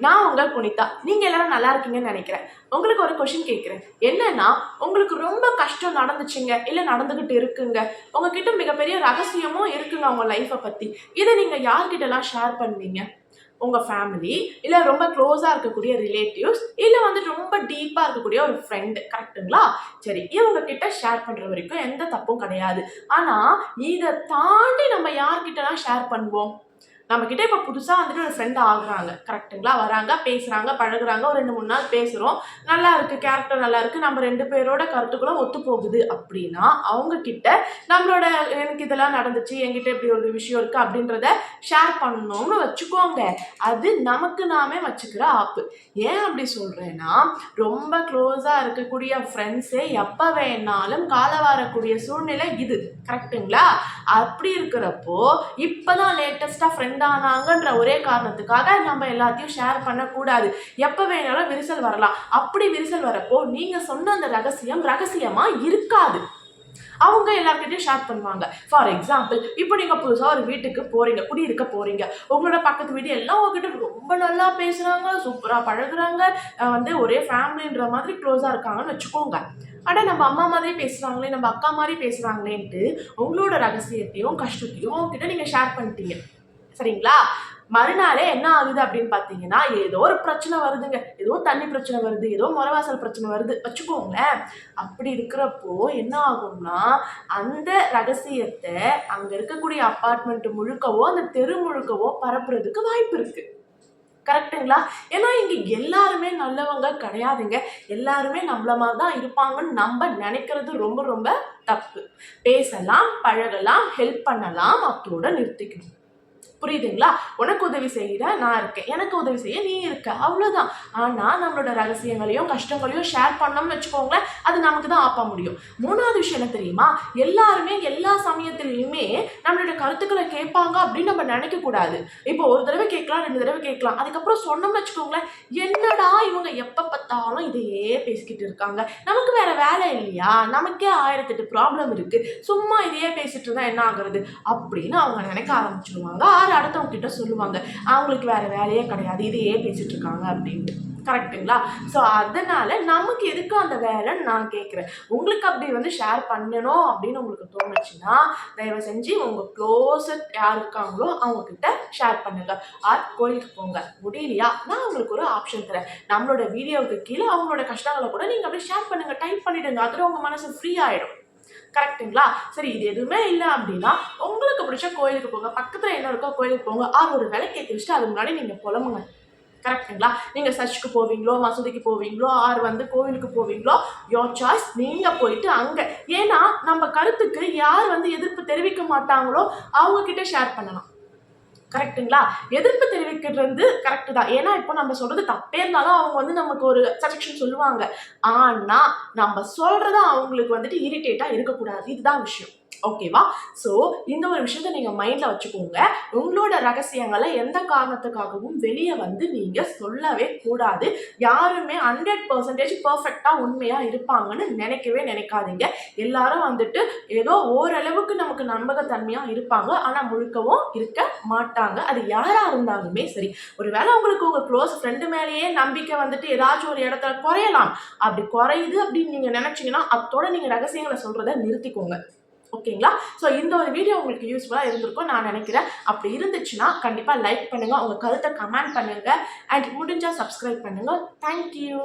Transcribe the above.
நான் உங்கள் புனிதா. நீங்கள் எல்லாரும் நல்லா இருக்கீங்கன்னு நினைக்கிறேன். உங்களுக்கு ஒரு கொஷின் கேட்குறேன். என்னன்னா, உங்களுக்கு ரொம்ப கஷ்டம் நடந்துச்சுங்க, இல்லை நடந்துக்கிட்டு இருக்குங்க, உங்ககிட்ட மிகப்பெரிய ரகசியமும் இருக்குங்க உங்கள் லைஃப்பை பற்றி. இதை நீங்கள் யார்கிட்டலாம் ஷேர் பண்ணுவீங்க? உங்கள் ஃபேமிலி, இல்லை ரொம்ப க்ளோஸாக இருக்கக்கூடிய ரிலேட்டிவ்ஸ், இல்லை வந்து ரொம்ப டீப்பாக இருக்கக்கூடிய ஒரு ஃப்ரெண்டு, கரெக்டுங்களா? சரி, இவங்க கிட்ட ஷேர் பண்ணுற வரைக்கும் எந்த தப்பும் கிடையாது. ஆனால் இதை தாண்டி நம்ம யார்கிட்டலாம் ஷேர் பண்ணுவோம்? நம்மக்கிட்ட இப்போ புதுசாக வந்துட்டு ஒரு ஃப்ரெண்ட் ஆகுறாங்க, கரெக்டுங்களா? வராங்க, பேசுகிறாங்க, பழகுறாங்க, ஒரு 2-3 நாள் பேசுகிறோம், நல்லா இருக்குது, கேரக்டர் நல்லா இருக்குது, நம்ம 2 பேரோட கருத்துக்களும் ஒத்து போகுது அப்படின்னா அவங்கக்கிட்ட நம்மளோட எனக்கு இதெல்லாம் நடந்துச்சு, என்கிட்ட இப்படி ஒரு விஷயம் இருக்குது அப்படின்றத ஷேர் பண்ணணும்னு வச்சுக்கோங்க. அது நமக்கு நாமே வச்சுக்கிற ஆப்பு. ஏன் அப்படி சொல்கிறேன்னா, ரொம்ப க்ளோஸாக இருக்கக்கூடிய ஃப்ரெண்ட்ஸே எப்போ வேணாலும் காலவாரக்கூடிய சூழ்நிலை இது, கரெக்டுங்களா? அப்படி இருக்கிறப்போ இப்போ தான் லேட்டஸ்ட்டாக ஃப்ரெண்ட் ஆனாங்கன்ற ஒரே காரணத்துக்காக நம்ம எல்லாத்தையும் ஷேர் பண்ணக்கூடாது. எப்போ வேணாலும் விரிசல் வரலாம். அப்படி விரிசல் வரப்போ நீங்க சொன்ன அந்த ரகசியமா இருக்காது. அவங்க எல்லார்கிட்டையும் ஷேர் பண்ணுவாங்க. ஃபார் எக்ஸாம்பிள், இப்போ நீங்கள் புதுசாக ஒரு வீட்டுக்கு போகிறீங்க, குடியிருக்க போகிறீங்க. உங்களோட பக்கத்து வீடு எல்லாம் உங்ககிட்ட ரொம்ப நல்லா பேசுகிறாங்க, சூப்பராக பழகுறாங்க, வந்து ஒரே ஃபேமிலின்ற மாதிரி க்ளோஸாக இருக்காங்கன்னு வச்சுக்கோங்க. ஆனால் நம்ம அம்மா மாதிரி பேசுகிறாங்களே, நம்ம அக்கா மாதிரி பேசுகிறாங்களேன்ட்டு உங்களோட ரகசியத்தையும் கஷ்டத்தையும் அவங்ககிட்ட நீங்கள் ஷேர் பண்ணிட்டீங்க, சரிங்களா? மறுநாளே என்ன ஆகுது அப்படின்னு பார்த்தீங்கன்னா, ஏதோ ஒரு பிரச்சனை வருதுங்க, ஏதோ தண்ணி பிரச்சனை வருது, ஏதோ முறவாசல் பிரச்சனை வருது வச்சுக்கோங்களேன். அப்படி இருக்கிறப்போ என்ன ஆகும்னா, அந்த ரகசியத்தை அங்கே இருக்கக்கூடிய அப்பார்ட்மெண்ட் முழுக்கவோ அந்த தெரு முழுக்கவோ பரப்புறதுக்கு வாய்ப்பு இருக்கு, கரெக்டுங்களா? ஏன்னா இங்கே எல்லாருமே நல்லவங்க கிடையாதுங்க. எல்லாருமே நம்மள மாதிரி தான் இருப்பாங்கன்னு நம்ம நினைக்கிறது ரொம்ப ரொம்ப தப்பு. பேசலாம், பழகலாம், ஹெல்ப் பண்ணலாம், அத்தோட நிறுத்திக்கணும். புரியுதுங்களா? உனக்கு உதவி செய்கிற நான் இருக்கேன், எனக்கு உதவி செய்ய நீ இருக்க, அவ்வளோதான். ஆனால் நம்மளோட ரகசியங்களையும் கஷ்டங்களையும் ஷேர் பண்ணோம்னு வச்சுக்கோங்களேன், அது நமக்கு தான் ஆப்ப முடியும். 3வது விஷயம் என்ன தெரியுமா? எல்லாருமே எல்லா சமயத்திலையுமே நம்மளோட கருத்துக்களை கேட்பாங்க அப்படின்னு நம்ம நினைக்கக்கூடாது. இப்போ ஒரு தடவை கேட்கலாம், 2 தடவை கேட்கலாம், அதுக்கப்புறம் சொன்னோம்னு வச்சுக்கோங்களேன், என்னடா இவங்க எப்போ பார்த்தாலும் இதையே பேசிக்கிட்டு இருக்காங்க, நமக்கு வேற வேலை இல்லையா, நமக்கே 1008 ப்ராப்ளம் இருக்கு, சும்மா இதையே பேசிட்டு இருந்தா என்ன ஆகுறது அப்படின்னு அவங்க நினைக்க ஆரம்பிச்சிடுவாங்க. அடுத்தவங்க கிட்ட சொல்லுவாங்க, அவங்களுக்கு வேற வேலையே கிடையாது, இதையே பேசிட்டு இருக்காங்க அப்படின்ட்டு, கரெக்டுங்களா? ஸோ அதனால நமக்கு எதுக்கு அந்த வேலைன்னு நான் கேட்குறேன். உங்களுக்கு அப்படி வந்து ஷேர் பண்ணணும் அப்படின்னு உங்களுக்கு தோணுச்சுன்னா, தயவு செஞ்சு உங்கள் க்ளோஸட் யார் இருக்காங்களோ அவங்க கிட்ட ஷேர் பண்ணுங்க. கோயிலுக்கு போங்க, முடியலையா நான் உங்களுக்கு ஒரு ஆப்ஷன் தரேன், நம்மளோட வீடியோவுக்கு கீழே அவங்களோட கஷ்டங்களை கூட நீங்கள் அப்படியே ஷேர் பண்ணுங்க, டைப் பண்ணிடுங்க, அதில் உங்கள் மனசு ஃப்ரீ ஆகிடும், கரெக்டுங்களா? சரி, இது எதுவுமே இல்லை அப்படின்னா உங்களுக்கு பிடிச்ச கோயிலுக்கு போங்க, பக்கத்தில் என்ன இருக்கோ கோயிலுக்கு போங்க, ஒரு வேலை கேட்டு வச்சுட்டு அது முன்னாடி நீங்கள் புலம்புங்க, கரெக்டுங்களா? நீங்கள் சர்ச்சுக்கு போவீங்களோ, மசூதிக்கு போவீங்களோ, வந்து கோவிலுக்கு போவீங்களோ, யோர் சாய்ஸ். நீங்கள் போயிட்டு அங்கே, ஏன்னா நம்ம கருத்துக்கு யார் வந்து எதிர்ப்பு தெரிவிக்க மாட்டாங்களோ அவங்க கிட்ட ஷேர் பண்ணலாம், கரெக்டுங்களா? எதிர்ப்பு தெரிவிக்கிறது கரெக்டு தான். ஏன்னா இப்போ நம்ம சொல்றது தப்பே இருந்தாலும் அவங்க வந்து நமக்கு ஒரு சஜெக்ஷன் சொல்லுவாங்க. ஆனா நம்ம சொல்றது அவங்களுக்கு வந்துட்டு இரிட்டேட்டா இருக்கக்கூடாது, இதுதான் விஷயம், ஓகேவா? ஸோ இந்த ஒரு விஷயத்த நீங்க மைண்ட்ல வச்சுக்கோங்க. உங்களோட ரகசியங்களை எந்த காரணத்துக்காகவும் வெளியே வந்து நீங்க சொல்லவே கூடாது. யாருமே 100% பர்ஃபெக்டா உண்மையா இருப்பாங்கன்னு நினைக்கவே நினைக்காதீங்க. எல்லாரும் வந்துட்டு ஏதோ ஓரளவுக்கு நமக்கு நம்பகத்தன்மையா இருப்பாங்க, ஆனா முழுக்கவும் இருக்க மாட்டாங்க. அது யாரா இருந்தாலுமே சரி. ஒருவேளை உங்களுக்கு உங்க க்ளோஸ் ஃப்ரெண்டு மேலேயே நம்பிக்கை வந்துட்டு ஏதாச்சும் ஒரு இடத்துல குறையலாம். அப்படி குறையுது அப்படின்னு நீங்க நினைச்சீங்கன்னா அதோட நீங்க ரகசியங்களை சொல்றதை நிறுத்திக்கோங்க, ஓகேங்களா? ஸோ இந்த ஒரு வீடியோ உங்களுக்கு யூஸ்ஃபுல்லாக இருந்திருக்கும் நான் நினைக்கிறேன். அப்படி இருந்துச்சுன்னா கண்டிப்பாக லைக் பண்ணுங்கள், உங்கள் கருத்தை கமெண்ட் பண்ணுங்கள், அண்ட் முடிஞ்சால் சப்ஸ்கிரைப் பண்ணுங்கள். தேங்க்யூ.